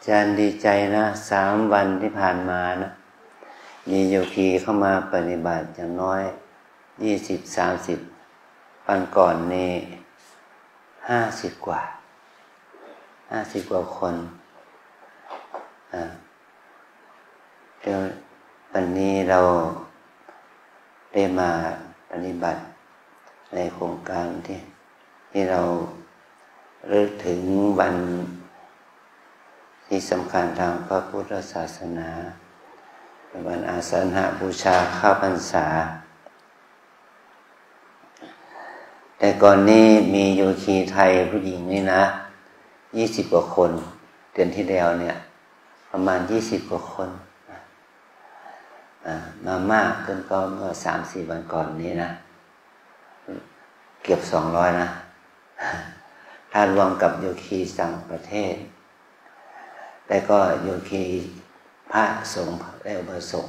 อาจารย์ดีใจนะ3 วันที่ผ่านมานะมีโยคีเข้ามาปฏิบัติอย่างน้อย20-30 วันก่อนนี่50 กว่าคนเดี๋ยววันนี้เราได้มาปฏิบัติในโครงการที่เราระลึกถึงวันที่สำคัญทางพระพุทธศาสนาเป็นวันอาสาฬหบูชาเข้าพรรษาแต่ก่อนนี้มีโยคีไทยผู้หญิงนี่นะ20 กว่าคนเดือนที่แล้วเนี่ยประมาณ20 กว่าคนมามากขึ้นก็เมื่อ 3-4 วันก่อนนี้นะเกือบ200นะถ้ารวมกับโยคีต่างประเทศแต่ก็โยคีพระสงฆ์และอุบาสก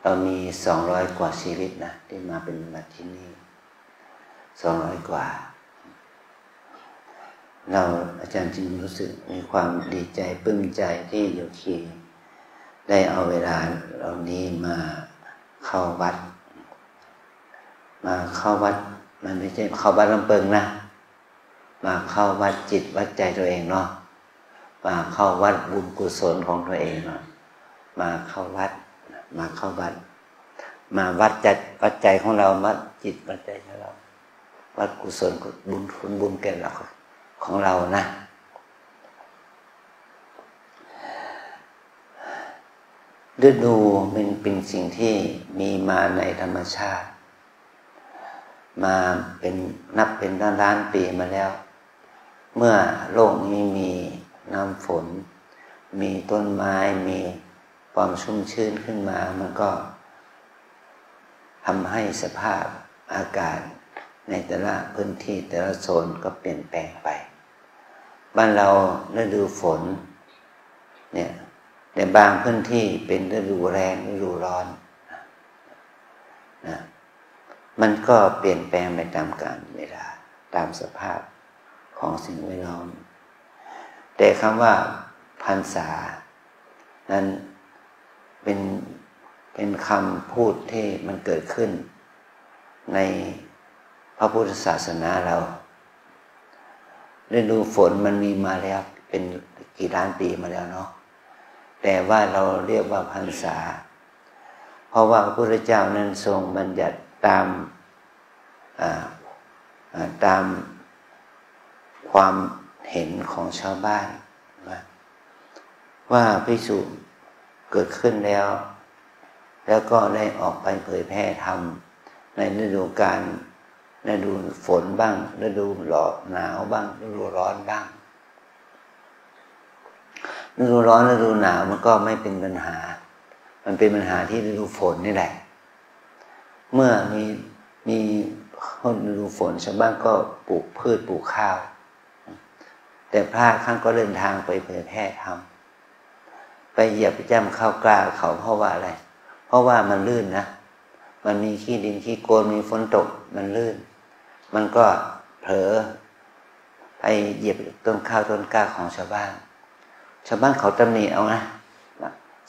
เรามี200 กว่าชีวิตนะที่มาเป็นบัตรที่นี่200 กว่าเราอาจารย์จึงรู้สึกมีความดีใจปลื้มใจที่โยคีได้เอาเวลาเหล่านี้มาเข้าวัดมันไม่ใช่เข้าวัดลำเปิงนะมาเข้าวัดจิตวัดใจตัวเองเนาะมาเข้าวัดบุญกุศลของตัวเองเนาะมาเข้าวัดมาวัดใจของเราวัดจิตวัดใจของเราวัดกุศลบุญแก่เราของเรานะฤดูเป็นสิ่งที่มีมาในธรรมชาติมานับเป็นล้านปีมาแล้วเมื่อโลกนี้มีน้ำฝนมีต้นไม้มีความชุ่มชื้นขึ้นมามันก็ทำให้สภาพอากาศในแต่ละพื้นที่แต่ละโซนก็เปลี่ยนแปลงไปบ้านเราฤดูฝนเนี่ยในบางพื้นที่เป็นฤดูแรงฤดูร้อนนะมันก็เปลี่ยนแปลงไปตามกาลเวลาตามสภาพของสิ่งแวดล้อมแต่คำว่าพรรษานั้นเป็นคำพูดที่มันเกิดขึ้นในพระพุทธศาสนาเราฤดูฝนมันมีมาแล้วเป็นกี่ล้านปีมาแล้วเนาะแต่ว่าเราเรียกว่าพรรษาเพราะว่าพระพุทธเจ้านั้นทรงบัญญัติตามความเห็นของชาวบ้านว่าภิกษุเกิดขึ้นแล้วก็ได้ออกไปเผยแพร่ธรรมในฤดูกาลฤดูฝนบ้างฤดูหนาวบ้างฤดูร้อนบ้างฤดูร้อนฤดูหนาวมันก็ไม่เป็นปัญหามันเป็นปัญหาที่ฤดูฝนนี่แหละเมื่อมีฤดูฝนชาวบ้านก็ปลูกพืชปลูกข้าวแต่พระท่านก็เดินทางไปเผยแพร่ธรรมไปเหยียบย่ำข้าวกล้าเขาเพราะว่าอะไรเพราะว่ามันลื่นนะมันมีขี้ดินขี้โคลนมีฝนตกมันลื่นมันก็เผลอไปเหยียบต้นข้าวต้นกล้าของชาวบ้านเขาตำหนิเอานะ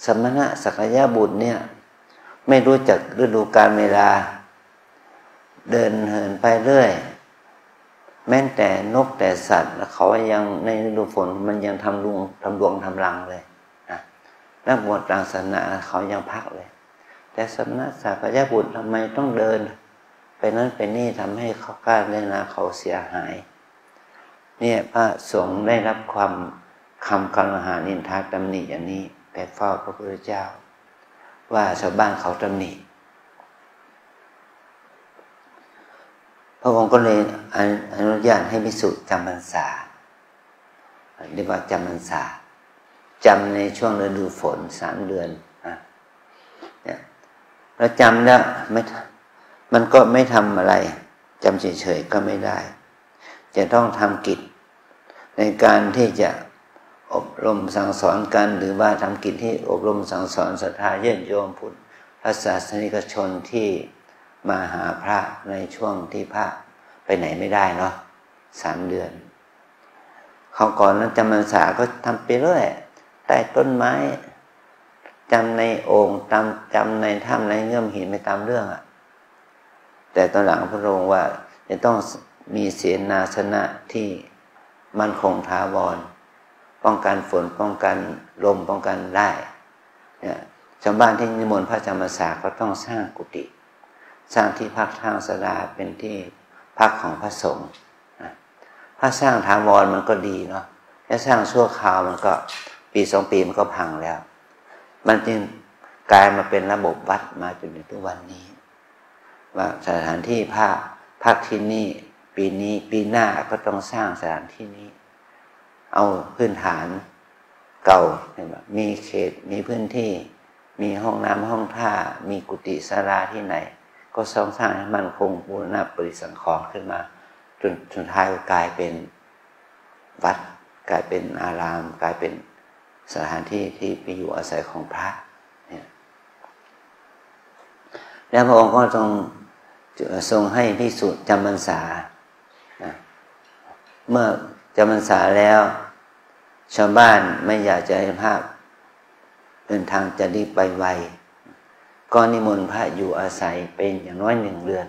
สมณะสักยะบุตรเนี่ยไม่รู้จักฤดูกาลเวลาเดินเหินไปเรื่อยแม้แต่นกแต่สัตว์เขายังในฤดูฝนมันยังทำดวงทำรังเลยนะนักบวชต่างศาสนาเขายังพักเลยแต่สมณะสักยะบุตรทำไมต้องเดินไปนั้นไปนี่ทำให้เขากล้าเล่นนาเขาเสียหายเนี่ยพระสงฆ์ได้รับความคำกล่าวหานินทาตำหนิอย่างนี้ไปเฝ้าพระพุทธเจ้าว่าชาวบ้านเขาตำหนิพระองค์ก็เลยอนุญาตให้ภิกษุจำพรรษาเรียกว่าจำพรรษาจำในช่วงฤดูฝน3 เดือนเนี่ยแล้วจำแล้วมันก็ไม่ทำอะไรจำเฉยๆก็ไม่ได้จะต้องทำกิจในการที่จะอบรมสั่งสอนกันหรือว่าทำกิจที่อบรมสั่งสอนศรัทธาญาติโยมพุทธศาสนิกชนที่มาหาพระในช่วงที่พระไปไหนไม่ได้เนาะ3 เดือนเขาก่อนนั้นจำพรรษาก็ทำไปเรื่อย ใต้ต้นไม้จำในโอ่งจำในถ้ำในเงื่อมหินไปตามเรื่องแต่ตอนหลังพระองค์ว่าจะต้องมีเสนาสนะที่มั่นคงถาวรป้องกันฝนป้องกันลมป้องกันได้เนี่ยชาวบ้านที่นิมนต์พระจำพรรษาก็ต้องสร้างกุฏิสร้างที่พักทางศาลาเป็นที่พักของพระสงฆ์ถ้าสร้างถาวรมันก็ดีเนาะถ้าสร้างชั่วคราวมันก็ปี2 ปีมันก็พังแล้วมันจึงกลายมาเป็นระบบวัดมาจนถึงทุกวันนี้ว่าสถานที่พักที่นี่ปีนี้ปีหน้าก็ต้องสร้างสถานที่นี้เอาพื้นฐานเก่ามีเขตมีพื้นที่มีห้องน้ำห้องท่ามีกุฏิศาลาที่ไหนก็สร้างให้มันคงบูรณะปฏิสังขรณ์ขึ้นมาจนสุดท้ายก็กลายเป็นวัดกลายเป็นอารามกลายเป็นสถานที่ที่ไปอยู่อาศัยของพระเนี่ยแล้วพระองค์ก็ทรงให้ภิกษุจำพรรษาเมื่อจำพรรษาแล้วชาวบ้านไม่อยากจะให้พระเดินทางจะรีบไปไวก็นิมนต์พระอยู่อาศัยเป็นอย่างน้อย1 เดือน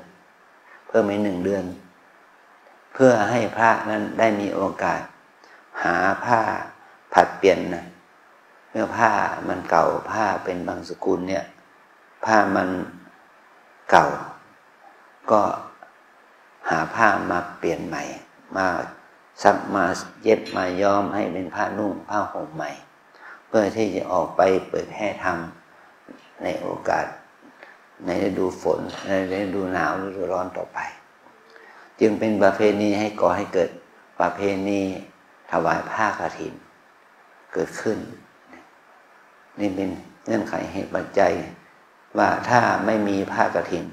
เพิ่มอีก1 เดือนเพื่อให้พระนั้นได้มีโอกาสหาผ้าผัดเปลี่ยนนะเมื่อผ้ามันเก่าผ้าเป็นบางสกุลเนี่ยผ้ามันเก่าก็หาผ้ามาเปลี่ยนใหม่มาซักมาเย็บมาย้อมให้เป็นผ้านุ่งผ้าห่มใหม่เพื่อที่จะออกไปเผยแพร่ธรรมในโอกาสในฤดูฝนในฤดูหนาวฤดูร้อนต่อไปจึงเป็นประเพณีให้ก่อให้เกิดประเพณีถวายผ้ากฐินเกิดขึ้นนี่เป็นเงื่อนไขเหตุปัจจัยว่าถ้าไม่มีผ้ากฐิน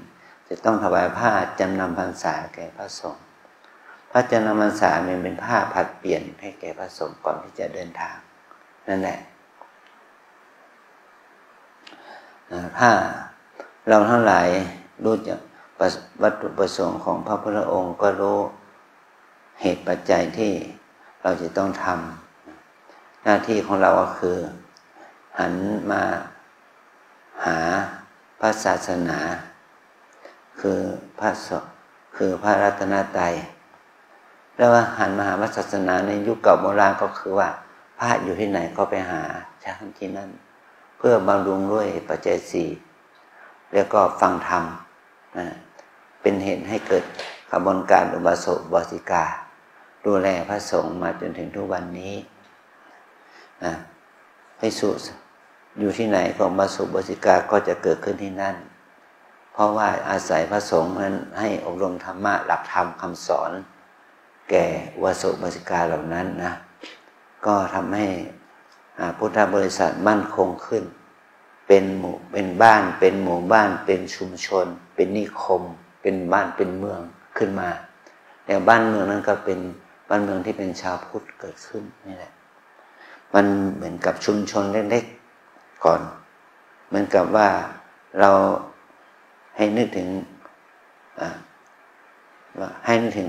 จะต้องถวายผ้าจำนำพรรษาแก่พระสงฆ์พระจำนำพรรษาเป็นผ้าผัดเปลี่ยนให้แก่พระสงฆ์ก่อนที่จะเดินทางนั่นแหละถ้าเราทั้งหลายรู้จักวัตถุประสงค์ของพระพุทธองค์ก็รู้เหตุปัจจัยที่เราจะต้องทำหน้าที่ของเราก็คือหันมาหาพระศาสนาคือพระรัตนตรัยแล้วว่าหันมาหาพระศาสนาในยุคเก่าโบราณก็คือว่าพระอยู่ที่ไหนก็ไปหาชั้นที่นั่นเพื่อบำรุงด้วยปัจจัย4แล้วก็ฟังธรรมเป็นเหตุให้เกิดกระบวนการอุบาสกอุบาสิกาดูแลพระสงฆ์มาจนถึงทุกวันนี้ภิกษุอยู่ที่ไหนก็อุบาสกอุบาสิกาก็จะเกิดขึ้นที่นั่นเพราะว่าอาศัยพระสงฆ์นั้นให้อบรมธรรมะหลักธรรมคำสอนแก่อุบาสกอุบาสิกาเหล่านั้นนะก็ทำให้พุทธบริษัทมั่นคงขึ้นเป็นบ้านเป็นหมู่บ้านเป็นชุมชนเป็นนิคมเป็นบ้านเป็นเมืองขึ้นมาแล้วบ้านเมืองนั้นก็เป็นบ้านเมืองที่เป็นชาวพุทธเกิดขึ้นนี่แหละมันเหมือนกับชุมชนเล็กๆก่อนเหมือนกับว่าเราให้นึกถึง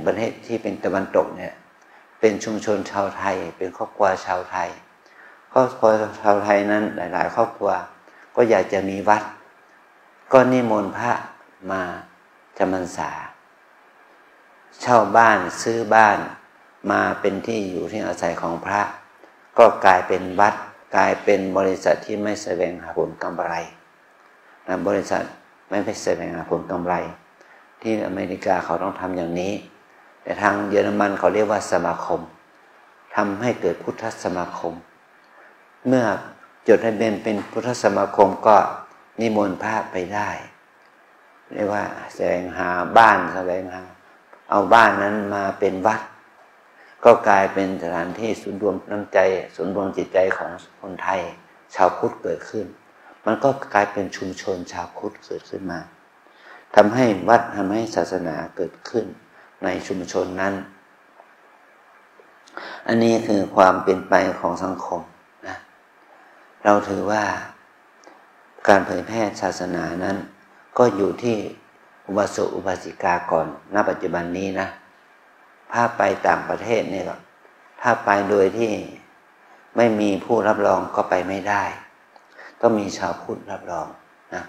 ประเทศที่เป็นตะวันตกเนี่ยเป็นชุมชนชาวไทยเป็นครอบครัวชาวไทยครอบครัวชาวไทยนั้นหลายๆครอบครัวก็อยากจะมีวัดก็นิมนต์พระมาจำพรรษาเช่าบ้านซื้อบ้านมาเป็นที่อยู่ที่อาศัยของพระก็กลายเป็นวัดกลายเป็นบริษัทที่ไม่แสวงหาผลกำไรบริษัทไม่แสวงหาผลกำไรที่อเมริกาเขาต้องทำอย่างนี้แต่ทางเยอรมันเขาเรียกว่าสมาคมทำให้เกิดพุทธสมาคมเมื่อจดทะเบียนเป็นพุทธสมาคมก็นิมนต์พระไปได้เรียกว่าแสวงหาบ้านแสวงหาเอาบ้านนั้นมาเป็นวัดก็กลายเป็นสถานที่ศูนย์รวมน้ำใจศูนย์รวมจิตใจของคนไทยชาวพุทธเกิดขึ้นมันก็กลายเป็นชุมชนชาวพุทธเกิดขึ้นมาทำให้วัดทำให้ศาสนาเกิดขึ้นในชุมชนนั้นอันนี้คือความเปลี่ยนไปของสังคมนะเราถือว่าการเผยแพร่ศาสนานั้นก็อยู่ที่อุบาสกอุบาสิกาก่อนณปัจจุบันนี้นะถ้าไปต่างประเทศเนี่ยก็ถ้าไปโดยที่ ไม่มีผู้รับรองก็ไปไม่ได้ต้องมีชาวพุทธรับรองนะ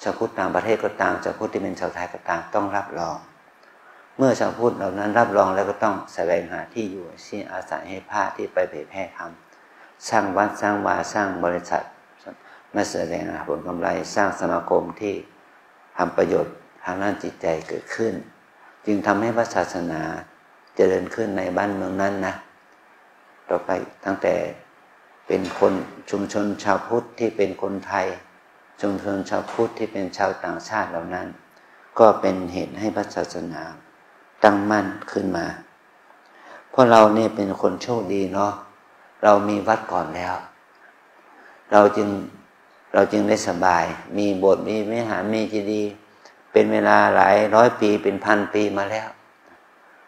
ชาวพุทธต่างประเทศก็ตามชาวพุทธที่เป็นชาวไทยก็ตามต้องรับรองเมื่อชาวพุทธเหล่านั้นรับรองแล้วก็ต้องแสวงหาที่อยู่ที่อาศัยให้พระที่ไปเผยแพร่ธรรมสร้างวัดสร้างวาสร้างบริษัทมาแสวงหาผลกำไรสร้างสมาคมที่ทำประโยชน์ทางด้านจิตใจเกิดขึ้นจึงทำให้พระศาสนาเจริญขึ้นในบ้านเมืองนั้นนะต่อไปตั้งแต่เป็นคนชุมชนชาวพุทธที่เป็นคนไทยชุมชนชาวพุทธที่เป็นชาวต่างชาติเหล่านั้นก็เป็นเหตุให้พระศาสนาตั้งมั่นขึ้นมาเพราะเราเนี่ยเป็นคนโชคดีเนาะเรามีวัดก่อนแล้วเราจึงได้สบายมีโบสถ์มีวิหารมีเจดีย์เป็นเวลาหลายร้อยปีเป็นพันปีมาแล้ว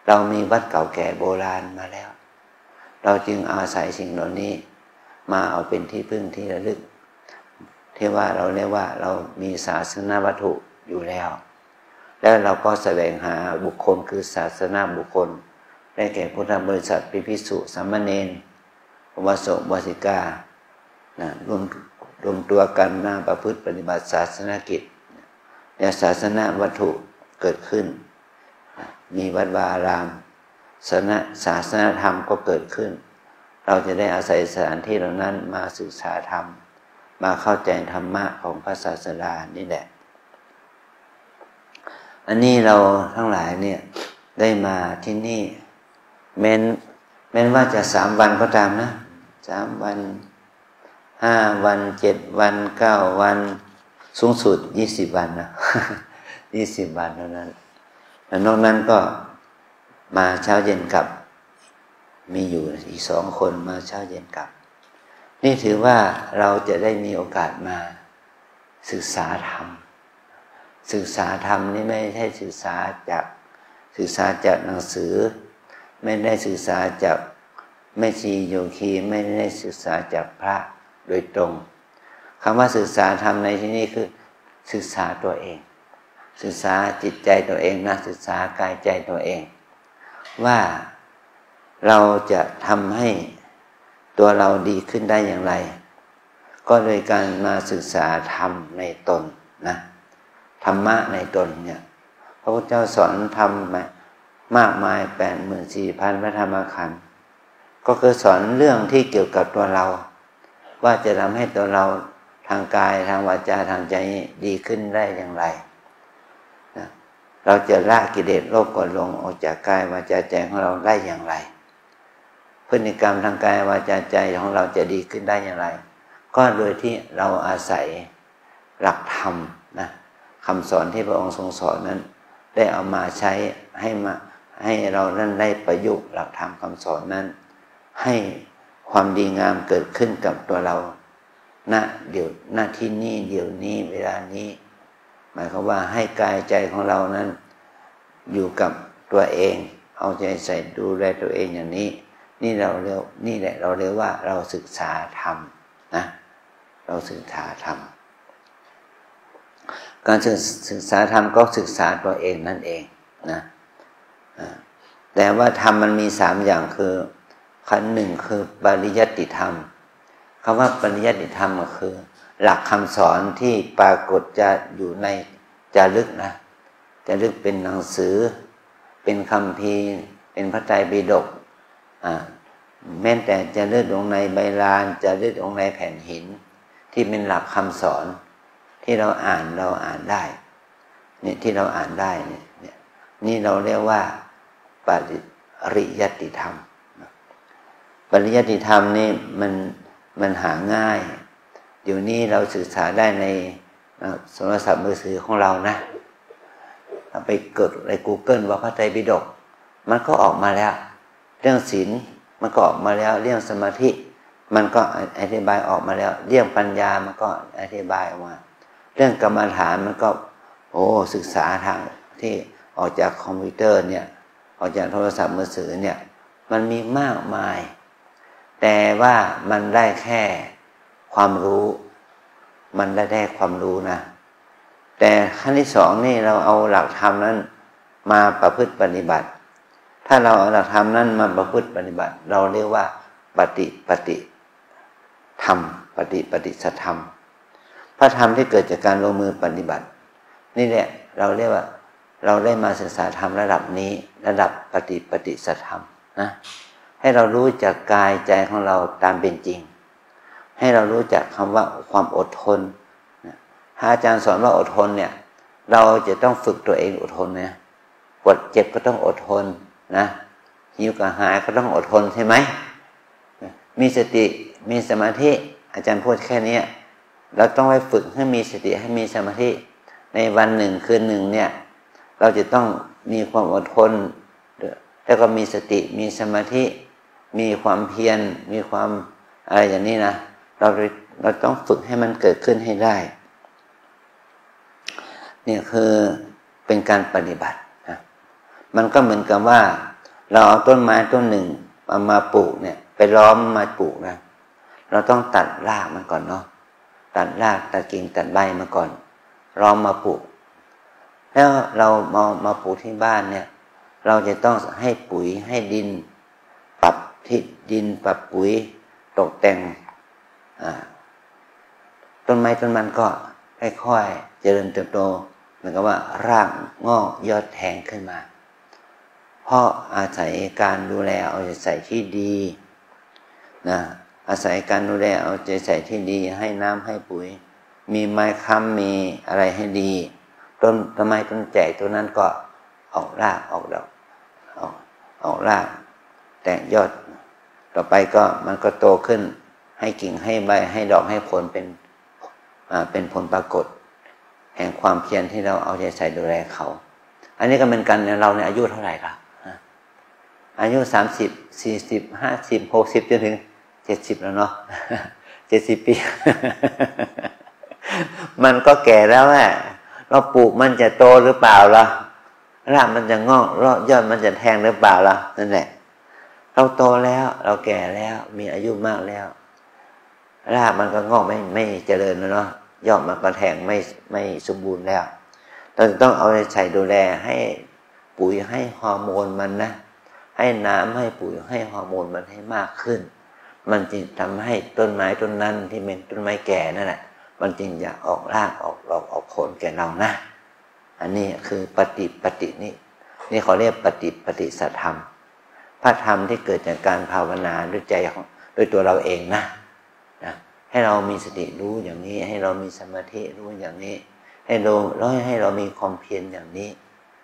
เรามีวัดเก่าแก่โบราณมาแล้วเราจึงอาศัยสิ่งเหล่านี้มาเอาเป็นที่พึ่งที่ระลึกที่ว่าเราเรียกว่าเรามีศาสนวัตถุอยู่แล้วแล้วเราก็แสวงหาบุคคลคือศาสนาบุคคลได้แก่พุทธบริษัทภิกษุสามเณรอุบาสกอุบาสิกานะรวมตัวกันมาประพฤติปฏิบัติศาสนกิจและศาสนาวัตถุเกิดขึ้นมีวัดวาอารามศาสนธรรมก็เกิดขึ้นเราจะได้อาศัยสถานที่เหล่านั้นมาศึกษาธรรมมาเข้าใจธรรมะของพระศาสดานี่แหละอันนี้เราทั้งหลายเนี่ยได้มาที่นี่แม้นว่าจะ3 วันก็ตามนะ3 วัน5 วัน7 วัน9 วันสูงสุด20 วันนะ20 วันเท่านั้นแล้วนอกนั้นก็มาเช้าเย็นกลับมีอยู่อีก2 คนมาเช้าเย็นกลับนี่ถือว่าเราจะได้มีโอกาสมาศึกษาธรรมนี่ไม่ใช่ศึกษาจากหนังสือไม่ได้ศึกษาจากแม่ชีโยคีไม่ได้ศึกษาจากพระโดยตรงคำว่าศึกษาธรรมในที่นี้คือศึกษาตัวเองศึกษาจิตใจตัวเองนะศึกษากายใจตัวเองว่าเราจะทำให้ตัวเราดีขึ้นได้อย่างไรก็โดยการมาศึกษาธรรมในตนนะธรรมะในตนเนี่ยพระพุทธเจ้าสอนธรรมมากมาย 84,000 พระธรรมขันธ์ก็คือสอนเรื่องที่เกี่ยวกับตัวเราว่าจะทำให้ตัวเราทางกายทางวาจาทางใจดีขึ้นได้อย่างไรนะเราจะละกิเลสโลภโกรธหลงออกจากกายวาจาใจของเราได้อย่างไรพฤติกรรมทางกายวาจาใจของเราจะดีขึ้นได้อย่างไรก็โดยที่เราอาศัยหลักธรรมนะคำสอนที่พระองค์ทรงสอนนั้นได้เอามาใช้ให้เรานั้นได้ประยุกต์หลักธรรมคำสอนนั้นให้ความดีงามเกิดขึ้นกับตัวเราณที่นี้เดี๋ยวนี้เวลานี้หมายความว่าให้กายใจของเรานั้นอยู่กับตัวเองเอาใจใส่ดูแลตัวเองอย่างนี้นี่แหละเราเรียกว่าเราศึกษาธรรมนะเราศึกษาธรรมการศึกษาธรรมก็ศึกษาตัวเองนั่นเองนะแต่ว่าธรรมมันมี3 อย่างคือขั้นหนึ่งคือปริยัติธรรมคำว่าปริยัติธรรมก็คือหลักคำสอนที่ปรากฏจะอยู่ในจารึกนะจารึกเป็นหนังสือเป็นคัมภีร์เป็นพระไตรปิฎกแม้แต่จารึกลงในใบลานจารึกลงในแผ่นหินที่เป็นหลักคำสอนที่เราอ่านได้เนี่ยที่เราอ่านได้เนี่ยนี่เราเรียกว่าปริยัติธรรมปริยัติธรรมนี่มันหาง่ายเดี๋ยวนี้เราศึกษาได้ในโทรศัพท์มือถือของเรานะเราไปกดใน Google ว่าพระไตรปิฎกมันก็ออกมาแล้วเรื่องศีลมันก็ออกมาแล้วเรื่องสมาธิมันก็อธิบายออกมาแล้วเรื่องปัญญามันก็อธิบายออกมาเรื่องกรรมฐานมันก็ศึกษาทางที่ออกจากคอมพิวเตอร์เนี่ยออกจากโทรศัพท์มือถือเนี่ยมันมีมากมายแต่ว่ามันได้แค่ความรู้มันได้ความรู้นะแต่ขั้นที่2นี่เราเอาหลักธรรมนั้นมาประพฤติปฏิบัติถ้าเราเอาหลักธรรมนั้นมาประพฤติปฏิบัติเราเรียกว่าปฏิ ธรรมปฏิสัทธรรมพระธรรมที่เกิดจากการลงมือปฏิบัตินี่แหละเราเรียกว่าเราได้มาศึกษาธรรมระดับนี้ระดับปฏิสัทธรรมนะให้เรารู้จักกายใจของเราตามเป็นจริงให้เรารู้จักคำว่าความอดทนถ้าอาจารย์สอนว่าอดทนเนี่ยเราจะต้องฝึกตัวเองอดทนนะปวดเจ็บก็ต้องอดทนนะหิวกระหายก็ต้องอดทนใช่ไหมมีสติมีสมาธิอาจารย์พูดแค่นี้เราต้องไปฝึกให้มีสติให้มีสมาธิในวันหนึ่งคืนหนึ่งเนี่ยเราจะต้องมีความอดทนแล้วก็มีสติมีสมาธิมีความเพียรมีความอะไรอย่างนี้นะเราต้องฝึกให้มันเกิดขึ้นให้ได้เนี่ยคือเป็นการปฏิบัตินะมันก็เหมือนกับว่าเราเอาต้นไม้ต้นหนึ่งมาปลูกเนี่ยไปล้อมมาปลูกนะเราต้องตัดรากมันก่อนเนาะตัดรากตัดกิ่งตัดใบมาก่อนล้อมมาปลูกแล้วเรามาปลูกที่บ้านเนี่ยเราจะต้องให้ปุ๋ยให้ดินปรับที่ดินปรับปุ๋ยตกแต่งต้นไม้ต้นมันก็ค่อยๆเจริญเติบโตเหมือนกับว่ารากงอกยอดแทงขึ้นมาเพราะอาศัยการดูแลเอาใจใส่ที่ดีนะอาศัยการดูแลเอาใจใส่ที่ดีให้น้ำให้ปุ๋ยมีไม้ค้ำมีอะไรให้ดีต้นไม้ต้นแจกตัวนั้นก็ออกรากออกดอกออกรากแตกยอดต่อไปก็มันก็โตขึ้นให้กิ่งให้ใบให้ดอกให้ผลเป็นผลปรากฏแห่งความเพียรที่เราเอาใจใส่ดูแลเขาอันนี้ก็เป็นกันเราในอายุเท่าไหร่ล่ะอายุ30 40 50 60จนถึง70แล้วเนาะ70 ปี มันก็แก่แล้วแหละเราปลูกมันจะโตหรือเปล่าล่ะรากมันจะงอกยอดมันจะแทงหรือเปล่าล่ะนั่นแหละเราโตแล้วเราแก่แล้วมีอายุมากแล้วรากมันก็งอกไม่เจริญแล้วเนาะยอดมันก็แทงไม่สมบูรณ์แล้วเราต้องเอาใจใส่ดูแลให้ปุ๋ยให้ฮอร์โมนมันนะให้น้ำให้ปุ๋ยให้ฮอร์โมนมันให้มากขึ้นมันจึงทำให้ต้นไม้ต้นนั้นที่เป็นต้นไม้แก่นั่นแหละมันจึงจะออกรากออกดอกออกผลแก่เรานะอันนี้คือปฏินี่เขาเรียกปฏิสัทธรรมพระธรรมที่เกิดจากการภาวนาด้วยใจด้วยตัวเราเองนะให้เรามีสติรู้อย่างนี้ให้เรามีสมาธิรู้อย่างนี้ให้เรามีความเพียรอย่างนี้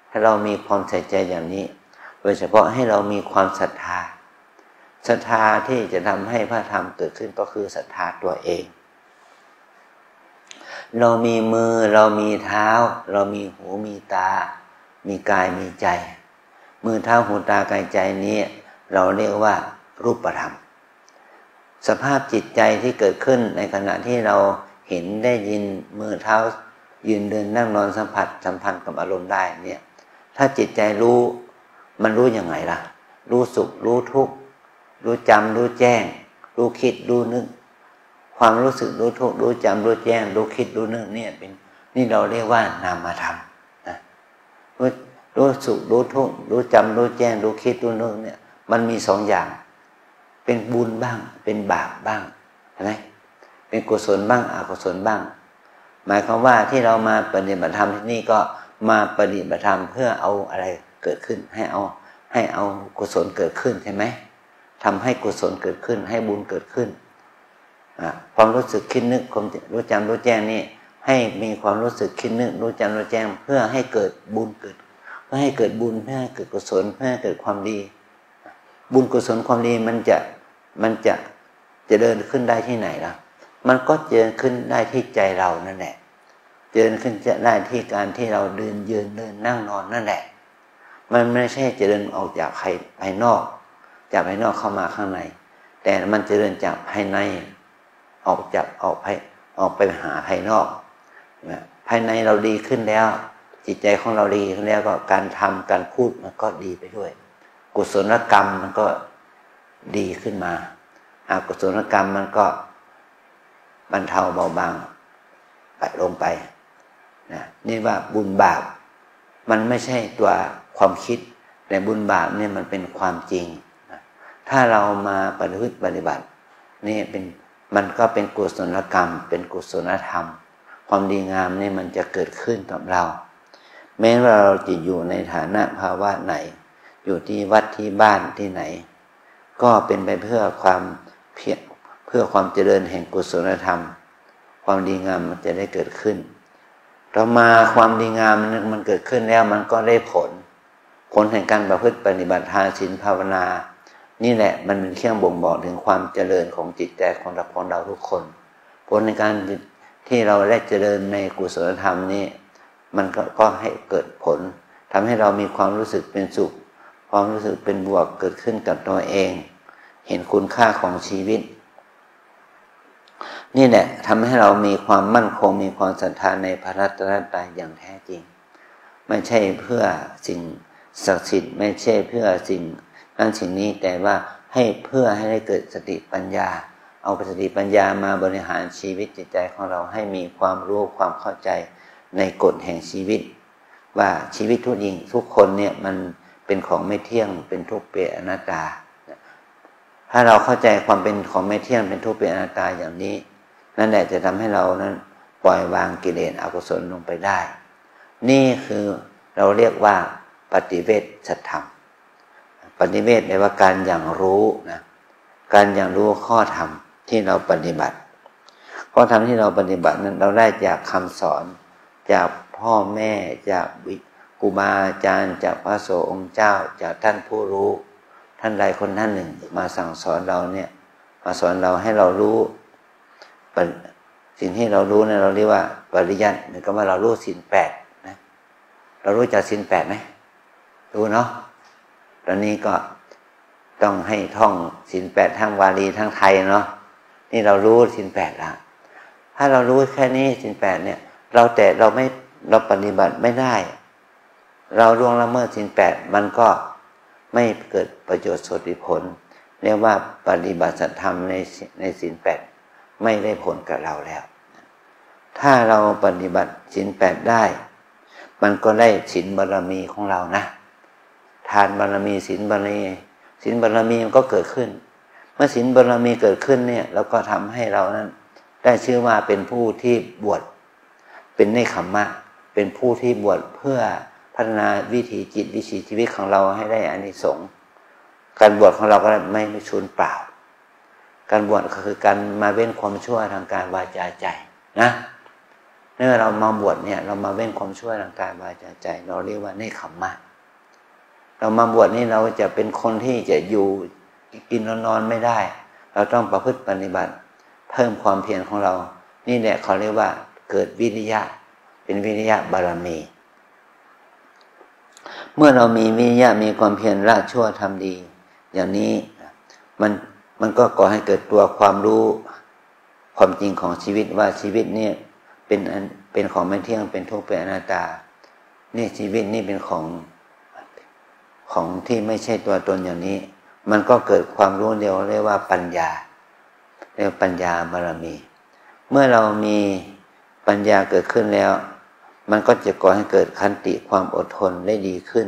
ให้เรามีความใส่ใจอย่างนี้โดยเฉพาะให้เรามีความศรัทธาที่จะทำให้พระธรรมเกิดขึ้นก็คือศรัทธาตัวเองเรามีมือเรามีเท้าเรามีหูมีตามีกายมีใจมือเท้าหูตากายใจนี้เราเรียกว่ารูปธรรมสภาพจิตใจที่เกิดขึ้นในขณะที่เราเห็นได้ยินมือเท้ายืนเดินนั่งนอนสัมพันธ์กับอารมณ์ได้เนี่ยถ้าจิตใจรู้มันรู้ยังไงล่ะรู้สุขรู้ทุกข์รู้จำรู้แจ้งรู้คิดรู้นึกความรู้สึกรู้ทุกข์รู้จำรู้แจ้งรู้คิดรู้นึกเนี่ยนี่เราเรียกว่านามธรรมนะรู้สุขรู้ทุกข์รู้จำรู้แจ้งรู้คิดรู้นึกเนี่ยมันมีสองอย่างเป็นบุญบ้างเป็นบาปบ้างใช่ไหมเป็นกุศลบ้างอกุศลบ้างหมายความว่าที่เรามาปฏิบัติธรรมที่นี่ก็มาปฏิบัติธรรมเพื่อเอาอะไรเกิดขึ้นให้เอากุศลเกิดขึ้นใช่ไหมทำให้กุศลเกิดขึ้นให้บุญเกิดขึ้นความรู้สึกคิดนึกความรู้จำรู้แจ้งนี่ให้มีความรู้สึกคิดนึกรู้จำรู้แจ้งเพื่อให้เกิดบุญเพื่อให้เกิดบุญเพื่อให้เกิดกุศลเพื่อให้เกิดความดีบุญกุศลความดีมันจะเดินขึ้นได้ที่ไหนล่ะมันก็เดินขึ้นได้ที่ใจเรานั่นแหละเดินขึ้นจะได้ที่การที่เราเดินยืนเดินนั่งนอนนั่นแหละมันไม่ใช่จะเดินออกจากภายนอกจากภายนอกเข้ามาข้างในแต่มันจะเดินจากภายในออกไปหาภายนอกนะภายในเราดีขึ้นแล้วจิตใจของเราดีขึ้นแล้วก็การทำการพูดมันก็ดีไปด้วยกุศลกรรมมันก็ดีขึ้นมาอกุศลกรรมมันก็บรรเทาเบาบางไปลงไปนะนี่ว่าบุญบาปมันไม่ใช่ตัวความคิดแต่บุญบาปเนี่ยมันเป็นความจริงนะถ้าเรามาปฏิบัตินี่ มันก็เป็นกุศลกรรมเป็นกุศลธรรมความดีงามนี่มันจะเกิดขึ้นกับเราแม้ว่าเราจะอยู่ในฐานะภาวะไหนอยู่ที่วัดที่บ้านที่ไหนก็เป็นไปเพื่อความเพียรเพื่อความเจริญแห่งกุศลธรรมความดีงามมันจะได้เกิดขึ้นต่อมาความดีงามมันเกิดขึ้นแล้วมันก็ได้ผลแห่งการประพฤติปฏิบัติทานศีลภาวนานี่แหละมันเป็นเครื่องบ่งบอกถึงความเจริญของจิตใจของเราทุกคนผลในการที่เราได้เจริญในกุศลธรรมนี้มันก็ให้เกิดผลทำให้เรามีความรู้สึกเป็นสุขความรู้สึกเป็นบวกเกิดขึ้นกับตัวเองเห็นคุณค่าของชีวิตนี่แหละทำให้เรามีความมั่นคงมีความศรัทธาในพระรัตนตรัยอย่างแท้จริงไม่ใช่เพื่อสิ่งศักดิ์สิทธิ์ไม่ใช่เพื่อสิ่งนั้นสิ่งนี้แต่ว่าเพื่อให้ได้เกิดสติปัญญาเอาสติปัญญามาบริหารชีวิตจิตใจของเราให้มีความรู้ความเข้าใจในกฎแห่งชีวิตว่าชีวิตทุกคนเนี่ยมันเป็นของไม่เที่ยงเป็นทุกข์เป็นอนัตตาถ้าเราเข้าใจความเป็นของไม่เที่ยงเป็นทุกข์เป็นอนัตตาอย่างนี้นั่นแหละจะทำให้เรานั้นปล่อยวางกิเลสอกุศลลงไปได้นี่คือเราเรียกว่าปฏิเวทธรรมปฏิเวทแปลว่าการอย่างรู้นะการอย่างรู้ข้อธรรมที่เราปฏิบัติข้อธรรมที่เราปฏิบัตินั้นเราได้จากคำสอนจากพ่อแม่จากครูบาอาจารย์จากพระสงฆ์องค์เจ้าจากท่านผู้รู้ท่านใดคนท่านหนึ่งมาสั่งสอนเราเนี่ยมาสอนเราให้เรารู้สิ่งที่เรารู้เนี่ยเราเรียกว่าปริยัติหรือก็ว่าเรารู้ศีลแปดนะเรารู้จักศีลแปดไหมรู้เนาะตอนนี้ก็ต้องให้ท่องศีลแปดทั้งวาลีทั้งไทยเนาะนี่เรารู้ศีลแปดละถ้าเรารู้แค่นี้ศีลแปดเนี่ยเราปฏิบัติไม่ได้เราล่วงละเมิดศีลแปดมันก็ไม่เกิดประโยชน์สุดผลเรียกว่าปฏิบัติธรรมในศีลแปดไม่ได้ผลกับเราแล้วถ้าเราปฏิบัติศีลแปดได้มันก็ได้ศีลบารมีของเรานะทานบารมีศีลบารมีมันก็เกิดขึ้นเมื่อศีลบารมีเกิดขึ้นเนี่ยเราก็ทำให้เรานั้นได้ชื่อว่าเป็นผู้ที่บวชเป็นเนกขัมมะเป็นผู้ที่บวชเพื่อพัฒนาวิถีจิตวิถีชีวิตของเราให้ได้อานิสงส์การบวชของเราก็ไม่สูญเปล่าการบวชก็คือการมาเว้นความชั่วทางกายวาจาใจนะเมื่อเรามาบวชเนี่ยเรามาเว้นความชั่วทางกายวาจาใจเราเรียกว่าเนกขัมมะเรามาบวชนี่เราจะเป็นคนที่จะอยู่กินนอนไม่ได้เราต้องประพฤติปฏิบัติเพิ่มความเพียรของเรานี่แหละเขาเรียกว่าเกิดวิริยะเป็นวิริยะบารมีเมื่อเรามีวิริยะมีความเพียรละชั่วทำดีอย่างนี้มันก็ก่อให้เกิดตัวความรู้ความจริงของชีวิตว่าชีวิตนี่เป็นของไม่เที่ยงเป็นทุกข์เป็นอนัตตานี่ชีวิตนี่เป็นของที่ไม่ใช่ตัวตนอย่างนี้มันก็เกิดความรู้เดียวเรียกว่าปัญญาเรียกปัญญาบารมีเมื่อเรามีปัญญาเกิดขึ้นแล้วมันก็จะก่อให้เกิดขันติความอดทนได้ดีขึ้น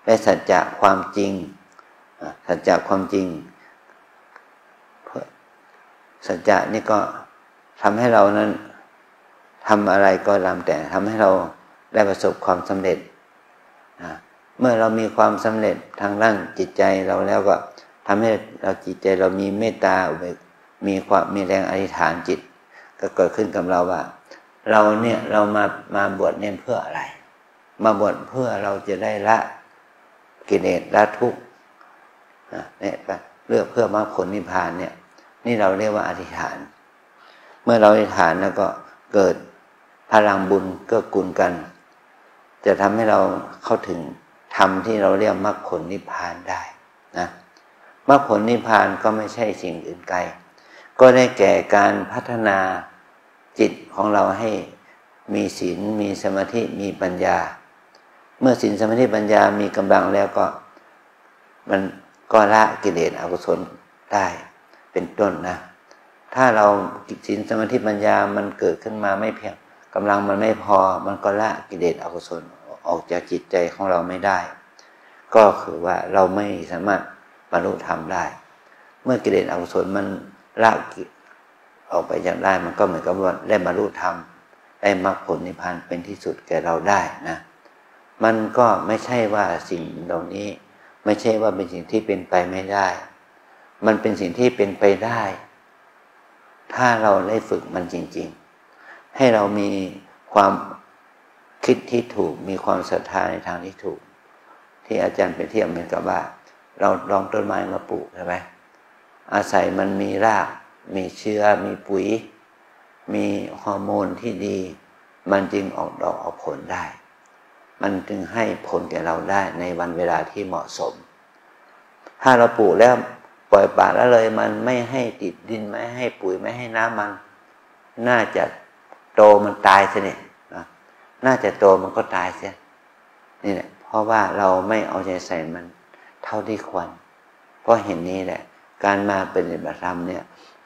และสัจจะความจริงสัจจะความจริงสัจจะนี่ก็ทำให้เรานั้นทำอะไรก็ตามแต่ทำให้เราได้ประสบความสำเร็จเมื่อเรามีความสำเร็จทางด้านจิตใจเราแล้วก็ทำให้เราจิตใจเรามีเมตตามีแรงอธิษฐานจิตก็เกิดขึ้นกับเราว่าเรามาบวชเนี่ยเพื่ออะไรมาบวชเพื่อเราจะได้ละกิเลสละทุกข์เนี่ยเลือกเพื่อมรรคผลนิพพานเนี่ยนี่เราเรียกว่าอธิษฐานเมื่อเราอธิษฐานแล้วก็เกิดพลังบุญเกื้อกูลกันจะทำให้เราเข้าถึงธรรมที่เราเรียกมรรคผลนิพพานได้นะมรรคผลนิพพานก็ไม่ใช่สิ่งอื่นไกลก็ได้แก่การพัฒนาจิตของเราให้มีศีลมีสมาธิมีปัญญาเมื่อศีลสมาธิปัญญามีกำลังแล้วก็มันก็ละกิเลสอกุศลได้เป็นต้นนะถ้าเราศีลสมาธิปัญญามันเกิดขึ้นมาไม่เพียงกำลังมันไม่พอมันก็ละกิเลสอกุศลออกจากจิตใจของเราไม่ได้ก็คือว่าเราไม่สามารถบรรลุธรรมได้เมื่อกิเลสอกุศลมันละ ออกไปจากได้มันก็เหมือนกับว่าได้บรรลุธรรมได้มรรคผลนิพพานเป็นที่สุดแก่เราได้นะมันก็ไม่ใช่ว่าสิ่งเหล่านี้ไม่ใช่ว่าเป็นสิ่งที่เป็นไปไม่ได้มันเป็นสิ่งที่เป็นไปได้ถ้าเราได้ฝึกมันจริงๆให้เรามีความคิดที่ถูกมีความศรัทธาในทางที่ถูกที่อาจารย์ไปเทียบเหมือนกับว่าเราลองต้นไม้มาปลูกใช่ไหมอาศัยมันมีรากมีเชื้อมีปุ๋ยมีฮอร์โมนที่ดีมันจึงออกดอกออกผลได้มันจึงให้ผลแก่เราได้ในวันเวลาที่เหมาะสมถ้าเราปลูกแล้วปล่อยปละละเลยมันไม่ให้ติดดินไม่ให้ปุ๋ยไม่ให้น้ำมันน่าจะโตมันตายซะเนี่ยนะน่าจะโตมันก็ตายเสียนี่แหละเพราะว่าเราไม่เอาใจใส่มันเท่าที่ควรเพราะเห็นนี้แหละการมาปฏิบัติธรรมเนี่ย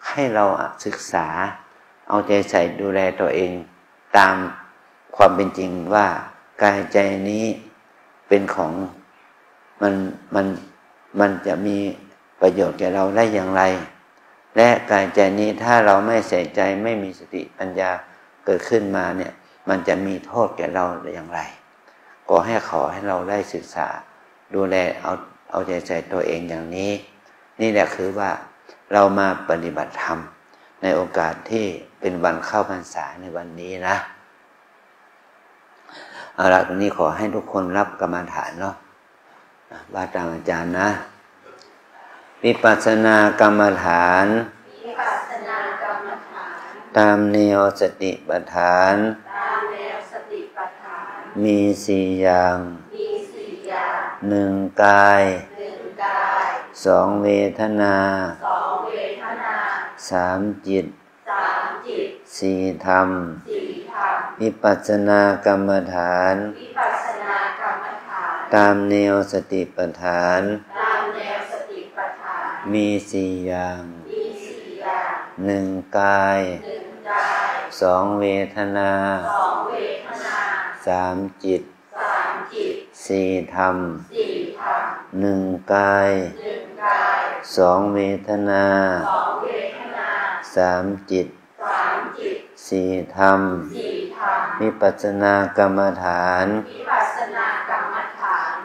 ให้เราศึกษาเอาใจใส่ดูแลตัวเองตามความเป็นจริงว่ากายใจนี้เป็นของมันจะมีประโยชน์แก่เราได้อย่างไรและกายใจนี้ถ้าเราไม่ใส่ใจไม่มีสติปัญญาเกิดขึ้นมาเนี่ยมันจะมีโทษแก่เราอย่างไรขอให้เราได้ศึกษาดูแลเอาใจใส่ตัวเองอย่างนี้นี่แหละคือว่าเรามาปฏิบัติธรรมในโอกาสที่เป็นวันเข้าพรรษาในวันนี้นะเอาละตรงนี้ขอให้ทุกคนรับกรรมฐานเนาะว่าตามอาจารย์นะวิปัสสนากรรมฐานตามแนวสติปัฏฐานมีสี่อย่างหนึ่งกายสองเวทนาสามจิตสี่ธรรมวิปัสสนากรรมฐานตามแนวสติปัฏฐานมีสี่อย่างหนึ่งกายสองเวทนาสามจิตสี่ธรรมหนึ่งกายสองเวทนาสามจิตสี่ธรรมวิปัสสนากรรมฐาน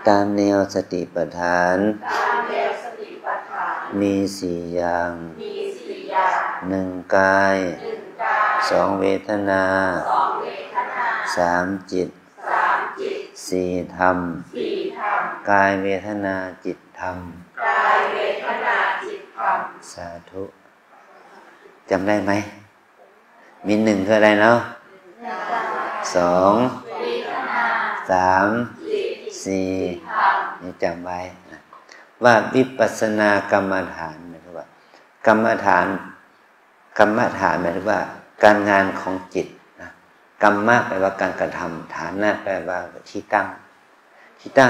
ตามแนวสติปัฏฐานมีสี่อย่างหนึ่งกายสองเวทนาสามจิตสี่ธรรมกายเวทนาจิตธรรมสาธุจำได้ไหมมีหนึ่งคืออะไรเนาะสองสามสี่นี่จำไว้นะว่าวิปัสสนากรรมฐานหมายถึงว่ากรรมฐานหมายถึงว่าการงานของจิตนะกรรมะแปลว่าการกระทำฐานะแปลว่าที่ตั้ง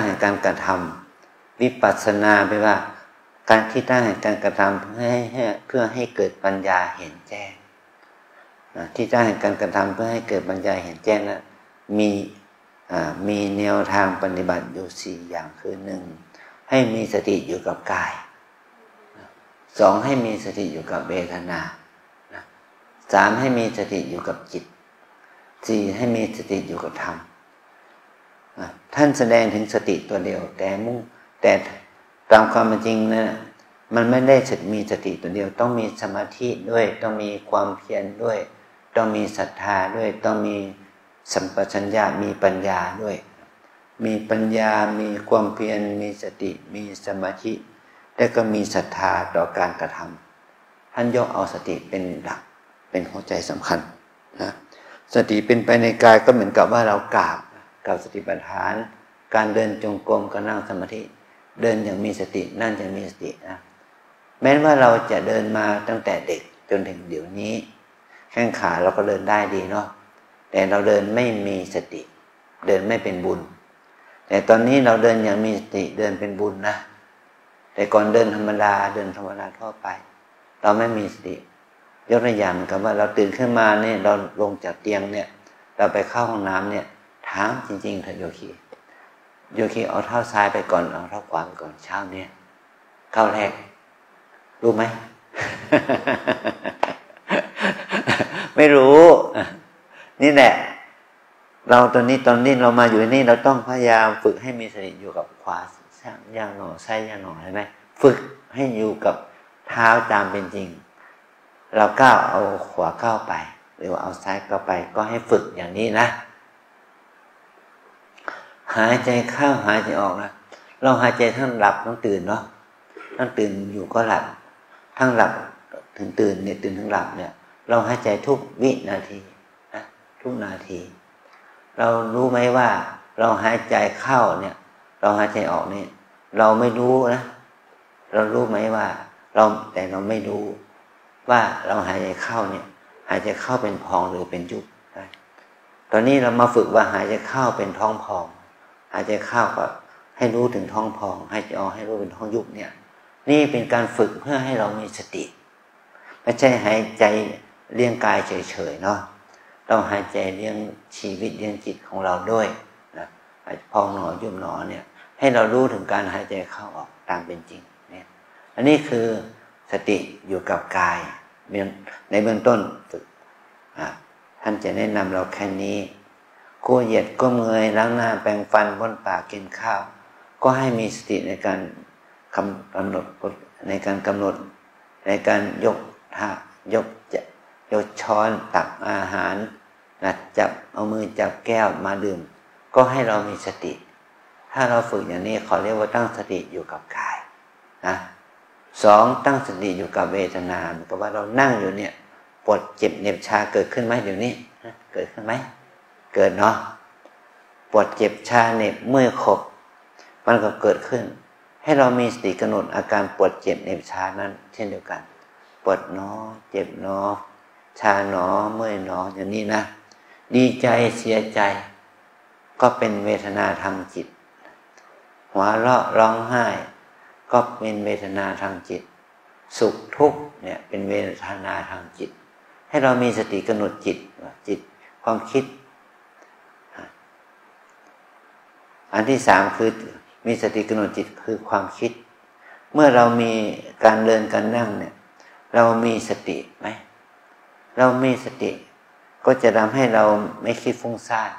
แห่งการกระทำวิปัสสนาแปลว่าการที่ตั้งแห่งการกระทำเพื่อให้เกิดปัญญาเห็นแจ้งที่ตั้งแห่งการกระทำเพื่อให้เกิดปัญญาเห็นแจ้งนะมีแนวทางปฏิบัติอยู่สี่อย่างคือหนึ่งให้มีสติอยู่กับกายสองให้มีสติอยู่กับเวทนาสามให้มีสติอยู่กับจิตสี่ให้มีสติอยู่กับธรรมท่านแสดงถึงสติตัวเดียวแต่ตามความเป็นจริงนะมันไม่ได้มีสติตัวเดียวต้องมีสมาธิด้วยต้องมีความเพียรด้วยต้องมีศรัทธาด้วยต้องมีสัมปชัญญะมีปัญญาด้วยมีปัญญามีความเพียรมีสติมีสมาธิแล้วก็มีศรัทธาต่อการกระทำท่านยกเอาสติเป็นหลักเป็นหัวใจสำคัญนะสติเป็นไปในกายก็เหมือนกับว่าเรากราบสติปัฏฐานการเดินจงกรมการนั่งสมาธิเดินอย่างมีสตินั่งอย่างมีสตินะแม้ว่าเราจะเดินมาตั้งแต่เด็กจนถึงเดี๋ยวนี้แข้งขาเราก็เดินได้ดีเนาะแต่เราเดินไม่มีสติเดินไม่เป็นบุญแต่ตอนนี้เราเดินอย่างมีสติเดินเป็นบุญนะแต่ก่อนเดินธรรมดาทั่วไปเราไม่มีสติยกตัวอย่างกับว่าเราตื่นขึ้นมาเนี่ยเราลงจากเตียงเนี่ยเราไปเข้าห้องน้ำเนี่ยถามจริงๆเถอะโยคีเอาเท้าซ้ายไปก่อนเอาเท้าขวาไปก่อนเช้าเนี่ยเข้าแรกรู้ไหม ไม่รู้นี่แหละเราตอนนี้เรามาอยู่นี่เราต้องพยายามฝึกให้มีสติอยู่กับขวาย่างหนอซ้ายย่างหนอใช่ไหมฝึกให้อยู่กับเท้าตามเป็นจริงเราก้าวเอาขวาก้าวไปหรือว่าเอาซ้ายก้าวไปก็ให้ฝึกอย่างนี้นะหายใจเข้าหายใจออกนะเราหายใจทั้งหลับทั้งตื่นเนาะทั้งตื่นอยู่ก็หลับทั้งหลับถึงตื่นเนี่ยตื่นทั้งหลับเนี่ยเราหายใจทุกวินาทีนะทุกนาทีเรารู้ไหมว่าเราหายใจเข้าเนี่ยเราหายใจออกเนี่ยเราไม่รู้นะเรารู้ไหมว่าแต่เราไม่รู้ว่าเราหายใจเข้าเนี่ยหายใจเข้าเป็นพองหรือเป็นยุบได้ตอนนี้เรามาฝึกว่าหายใจเข้าเป็นท้องพองหายใจเข้าก็ให้รู้ถึงท้องพองหายใจออกให้รู้เป็นท้องยุบเนี่ยนี่เป็นการฝึกเพื่อให้เรามีสติไม่ใช่หายใจเลี้ยงกายเฉยๆเนาะเราหายใจเลี้ยงชีวิตเลี้ยงจิตของเราด้วยนะพองหนอยุบหนอเนี่ยให้เรารู้ถึงการหายใจเข้าออกตามเป็นจริงเนี่ยอันนี้คือสติอยู่กับกายในเบื้องต้นฝึกท่านจะแนะนำเราแค่นี้ก้มเหยียดก้มเงยล้างหน้าแปรงฟันบ้วนปากกินข้าวก็ให้มีสติในการกำหนดในการกำหนดในการยกท่ายกช้อนตักอาหารนะจับเอามือจับแก้วมาดื่มก็ให้เรามีสติถ้าเราฝึกอย่างนี้เขาเรียกว่าตั้งสติอยู่กับกายนะ2ตั้งสติอยู่กับเวทนาเหมือนกับว่าเรานั่งอยู่เนี่ยปวดเจ็บเหน็บชาเกิดขึ้นไหมเดี๋ยวนี้เกิดขึ้นไหมเกิดเนาะปวดเจ็บชาเหน็บเมื่อยขบมันก็เกิดขึ้นให้เรามีสติกำหนดอาการปวดเจ็บเหน็บชานั้นเช่นเดียวกันปวดเนาะเจ็บเนาะชาเนาะเมื่อยเนาะอย่างนี้นะดีใจเสียใจก็เป็นเวทนาทางจิตหัวเราะร้องไห้ก็เป็นเวทนาทางจิตสุขทุกข์เนี่ยเป็นเวทนาทางจิตให้เรามีสติกำหนดจิตความคิดอันที่3คือมีสติกำหนดจิตคือความคิดเมื่อเรามีการเดินการนั่งเนี่ยเรามีสติไหมเรามีสติก็จะทำให้เราไม่คิดฟุ้งซ่าน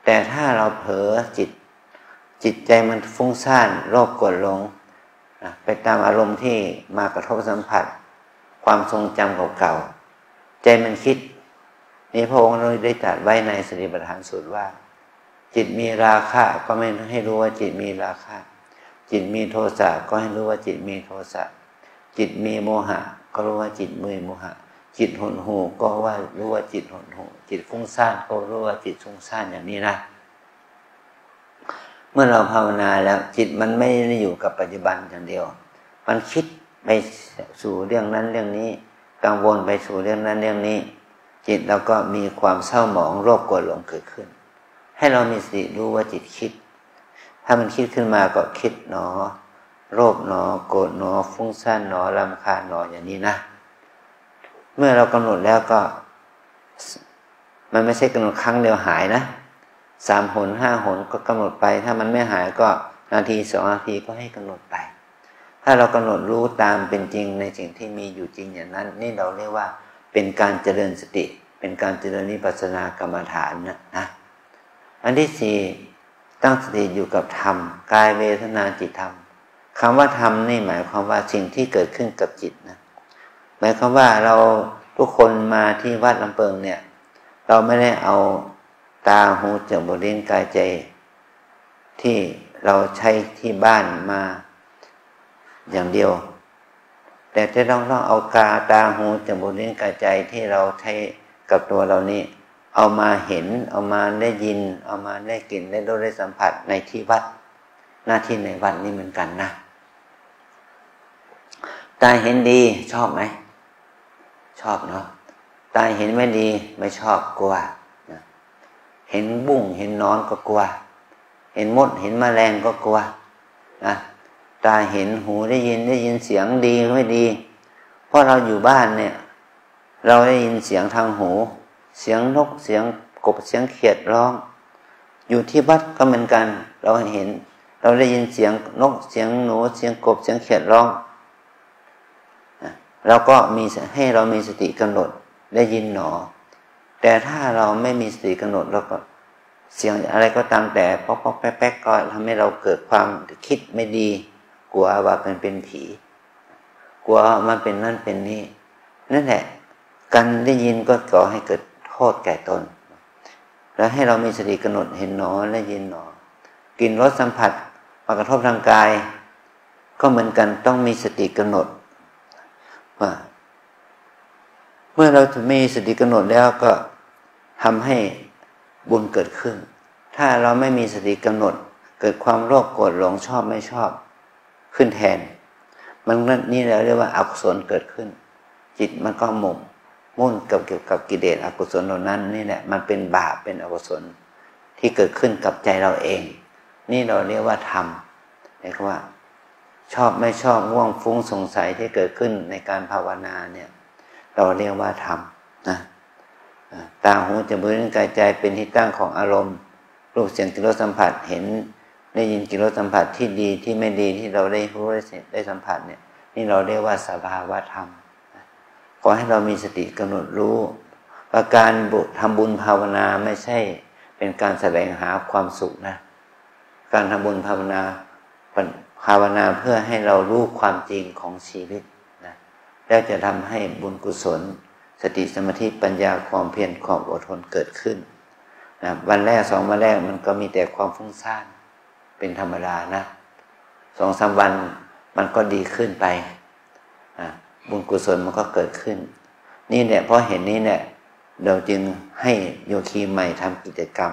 แต่ถ้าเราเผลอจิตใจมันฟุ้งซ่านโลภโกรธหลงไปตามอารมณ์ที่มากระทบสัมผัสความทรงจำเก่าๆใจมันคิดนี่พระองค์ได้ตรัสไว้ในสติปัฏฐานสูตรว่าจิตมีราคะก็ไม่ให้รู้ว่าจิตมีราคะจิตมีโทสะก็ให้รู้ว่าจิตมีโทสะจิตมีโมหะก็รู้ว่าจิตมีโมหะจิตหดหู่ก็ว่ารู้ว่าจิตหดหู่จิตฟุ้งซ่านก็รู้ว่าจิตฟุ้งซ่านอย่างนี้นะเมื่อเราภาวนาแล้วจิตมันไม่ได้อยู่กับปัจจุบันอย่างเดียวมันคิดไปสู่เรื่องนั้นเรื่องนี้กังวลไปสู่เรื่องนั้นเรื่องนี้จิตเราก็มีความเศร้าหมองโรคโกรธหลงเกิดขึ้นให้เรามีสติรู้ว่าจิตคิดถ้ามันคิดขึ้นมาก็คิดหนอโรคหนอโกรธหนอฟุ้งซ่านหนอรำคาญหนออย่างนี้นะเมื่อเรากำหนดแล้วก็มันไม่ใช่กำหนดครั้งเดียวหายนะ3 หน 5 หนก็กำหนดไปถ้ามันไม่หายก็นาที2 นาทีก็ให้กำหนดไปถ้าเรากำหนดรู้ตามเป็นจริงในสิ่งที่มีอยู่จริงอย่างนั้นนี่เราเรียกว่าเป็นการเจริญสติเป็นการเจริญวิปัสสนากรรมฐานนะอันที่4ตั้งสติอยู่กับธรรมกายเวทนาจิตธรรมคำว่าธรรมนี่หมายความว่าสิ่งที่เกิดขึ้นกับจิตนะหมายความว่าเราทุกคนมาที่วัดลำเพิงเนี่ยเราไม่ได้เอาตาหูจมูกลิ้นกายใจที่เราใช้ที่บ้านมาอย่างเดียวแต่จะต้องเอาตาหูจมูกลิ้นกายใจที่เราใช้กับตัวเรานี่เอามาเห็นเอามาได้ยินเอามาได้กลิ่นได้รสได้สัมผัสในที่วัดหน้าที่ในวัดนี่เหมือนกันนะตาเห็นดีชอบไหมชอบเนาะตาเห็นไม่ดีไม่ชอบกลัวเห็นบุ้งเห็นนอนก็กลัวเห็นมดเห็นแมลงก็กลัวนะตาเห็นหูได้ยินเสียงดีหรือไม่ดีเพราะเราอยู่บ้านเนี่ยเราได้ยินเสียงทางหูเสียงนกเสียงกบเสียงเขียดร้องอยู่ที่วัดก็เหมือนกันเราเห็นเราได้ยินเสียงนกเสียงหนูเสียงกบเสียงเขียดร้อง แล้วก็ให้เรามีสติกำหนดได้ยินหนอแต่ถ้าเราไม่มีสติกำหนดแล้วก็เสียงอะไรก็ตามแต่ป๊อกๆแป๊กๆก็ทำให้เราเกิดความคิดไม่ดีกลัวว่าเป็นผีกลัวมันเป็นนั่นเป็นนี่นั่นแหละการได้ยินก็ก่อให้เกิดโทษแก่ตนแล้วให้เรามีสติกำหนดเห็นหนอได้ยินหนอกลิ่นรสสัมผัสมากระทบทางกายก็เหมือนกันต้องมีสติกำหนดว่าเมื่อเรามีสติกำหนดแล้วก็ทำให้บุญเกิดขึ้นถ้าเราไม่มีสติกำหนดเกิดความโลภโกรธหลงชอบไม่ชอบขึ้นแทนมันนี่เราเรียกว่าอกุศลเกิดขึ้นจิตมันก็หมกมุ่นเกี่ยวกับกิเลสอกุศลเหล่านั้นนี่แหละมันเป็นบาปเป็นอกุศลที่เกิดขึ้นกับใจเราเองนี่เราเรียกว่าธรรมเรียกว่าชอบไม่ชอบง่วงฟุ้งสงสัยที่เกิดขึ้นในการภาวนาเนี่ยเราเรียกว่าธรรมนะตาหูจมูกลิ้นกายใจเป็นที่ตั้งของอารมณ์รูปเสียงกลิ่นรสสัมผัสเห็นได้ยินกลิ่นรสสัมผัสที่ดีที่ไม่ดีที่เราได้รู้ได้สัมผัสเนี่ยนี่เราเรียกว่าสภาวะธรรมขอให้เรามีสติกำหนดรู้ว่าการทำบุญภาวนาไม่ใช่เป็นการแสวงหาความสุขนะการทำบุญภาวนาเพื่อให้เรารู้ความจริงของชีวิตนะแล้วจะทำให้บุญกุศลสติสมาธิปัญญาความเพียรความอดทนเกิดขึ้นนะวันแรก2 วันแรกมันก็มีแต่ความฟุ้งซ่านเป็นธรรมดานะ2-3 วันมันก็ดีขึ้นไปบุญกุศลมันก็เกิดขึ้นนี่เนี่ยเพราะเห็นนี้เนี่ยเราจึงให้โยคีใหม่ทำกิจกรรม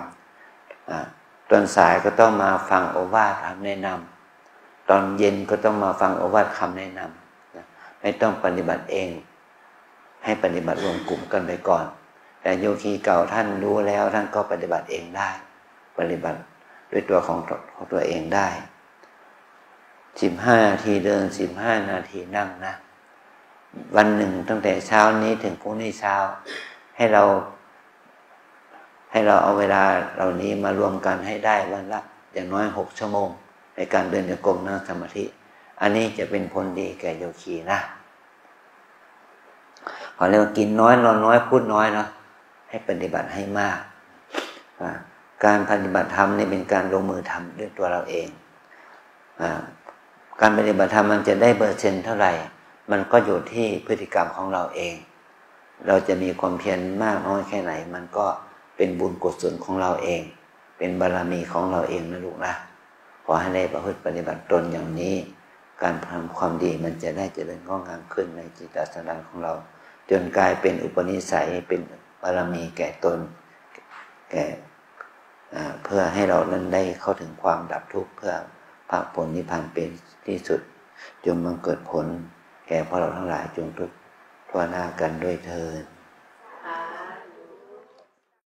ตอนสายก็ต้องมาฟังโอวาทคำแนะนำตอนเย็นก็ต้องมาฟังโอวาทคำแนะนำไม่ต้องปฏิบัติเองให้ปฏิบัติรวมกลุ่มกันไปก่อนแต่โยคีเก่าท่านรู้แล้วท่านก็ปฏิบัติเองได้ปฏิบัติด้วยตัวของตัวเองได้15 นาทีเดิน15 นาทีนั่งนะวันหนึ่งตั้งแต่เช้านี้ถึงพรุ่งนี้เช้าให้เราเอาเวลาเหล่านี้มารวมกันให้ได้วันละอย่างน้อย6 ชั่วโมงในการเดินจงกรมนั่งสมาธิอันนี้จะเป็นผลดีแก่โยคีนะขอเรียกว่ากินน้อยนอนน้อยพูดน้อยเนาะให้ปฏิบัติให้มากการปฏิบัติธรรมนี่เป็นการลงมือทำด้วยตัวเราเองการปฏิบัติธรรมมันจะได้%เท่าไหร่มันก็อยู่ที่พฤติกรรมของเราเองเราจะมีความเพียรมากน้อยแค่ไหนมันก็เป็นบุญกุศลของเราเองเป็นบารมีของเราเองนะลูกนะขอให้ได้ประพฤติปฏิบัติตนอย่างนี้การทำความดีมันจะได้เจริญงอกงามขึ้นในจิตตสันดานของเราจนกลายเป็นอุปนิสัยเป็นบารมีแก่ตนแก่เพื่อให้เรานั้นได้เข้าถึงความดับทุกข์เพื่อพระผลนิพพานเป็นที่สุดจงบังเกิดผลแก่พวกเราทั้งหลายจงทุกข์ทั่วหน้ากันด้วยเทอญ